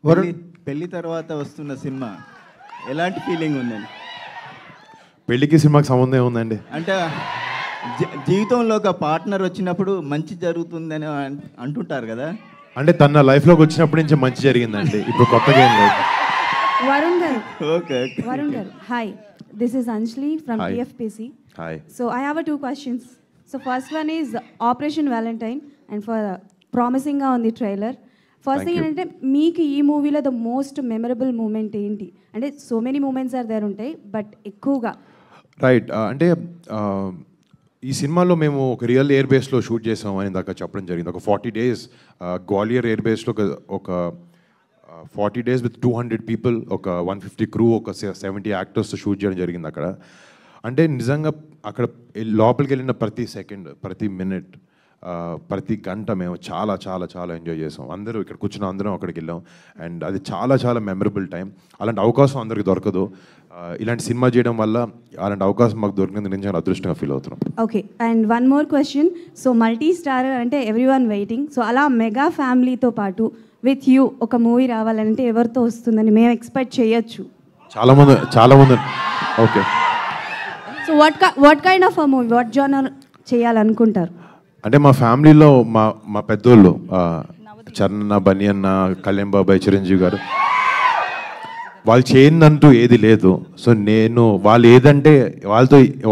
పెళ్లి పెళ్లి తర్వాత వస్తున్న సినిమా ఎలాంటి ఫీలింగ్ ఉందండి? పెళ్లికి సినిమాకి సంబంధం ఉందండి. అంటే జీవితంలో ఒక పార్ట్నర్ వచ్చినప్పుడు మంచి జరుగుతుందని అంటుంటారు కదా. అంటే తన లైఫ్లోకి వచ్చినప్పటి నుంచి మంచి జరిగిందండి. ఇప్పుడు కొత్తగా ఏం లేదు. Varun garu. Okay. Varun garu. Hi. This is Anjali from Hi. TFPC. Hi. So I have two questions. So first one is Operation Valentine and for promising on the trailer. First thing ఏంటంటే మీకు ఈ మూవీలో the most memorable moment ఏంటి? అంటే so many moments are there ఉంటాయి but ఎక్కువగా right. అంటే ఈ సినిమాలో మేము ఒక రియల్ ఎయిర్ బేస్లో షూట్ చేసాం అని దాకా చెప్పడం జరిగింది. ఒక 40 days గ్వాలియర్ ఎయిర్ బేస్లో ఒక 40 days విత్ 200 people, ఒక 150 crew, ఒక 70 actors షూట్ చేయడం జరిగింది అక్కడ. అంటే నిజంగా అక్కడ లోపలికి వెళ్ళిన ప్రతి సెకండ్, ప్రతి మినిట్, ప్రతి గంట మేము చాలా చాలా చాలా ఎంజాయ్ చేసాం. అందరూ ఇక్కడ కూర్చున్న అందరం అక్కడికి వెళ్ళాం అండ్ అది చాలా చాలా మెమరబుల్ టైం. అలాంటి అవకాశం అందరికి దొరకదు. ఇలాంటి సినిమా చేయడం వల్ల అలాంటి అవకాశం మాకు దొరికినందుకు నేను చాలా అదృష్టంగా ఫీల్ అవుతున్నాం. Okay, and one more question. So multi star అంటే ఎవ్రీ వన్ వెయిటింగ్. సో అలా మెగా ఫ్యామిలీతో పాటు విత్ యూ ఒక మూవీ రావాలంటే ఎవరితో వస్తుందని మేము ఎక్స్పెక్ట్ చేయొచ్చు? చాలా మంది. Okay, so what kind of a movie, what genre చేయాలనుకుంటారు? అంటే మా ఫ్యామిలీలో మా పెద్దోళ్ళు చరణ్, బన్నీ అన్న, కళ్యాణ్ బాబాయ్, చిరంజీవి గారు, వాళ్ళు చేయనంటూ ఏది లేదు. సో నేను వాళ్ళు ఏదంటే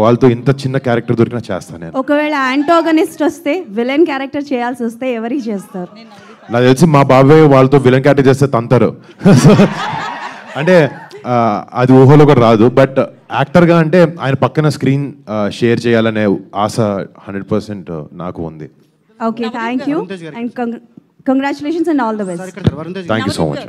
వాళ్ళతో ఇంత చిన్న క్యారెక్టర్ దొరికినా చేస్తాను నేను. ఒకవేళ యాంటోగనిస్ట్ వస్తే, విలన్ క్యారెక్టర్ చేయాల్సి వస్తే ఎవరికి చేస్తారు? నాకు తెలిసి మా బాబాయ్ వాళ్ళతో విలన్ క్యారెక్టర్ చేస్తే తంతారు. అంటే అది ఊహలో కూడా రాదు. బట్ యాక్టర్గా అంటే ఆయన పక్కన స్క్రీన్ షేర్ చేయాలనే ఆశ 100% నాకు ఉంది. Okay, thank you and congratulations and all the best. Thank you so much.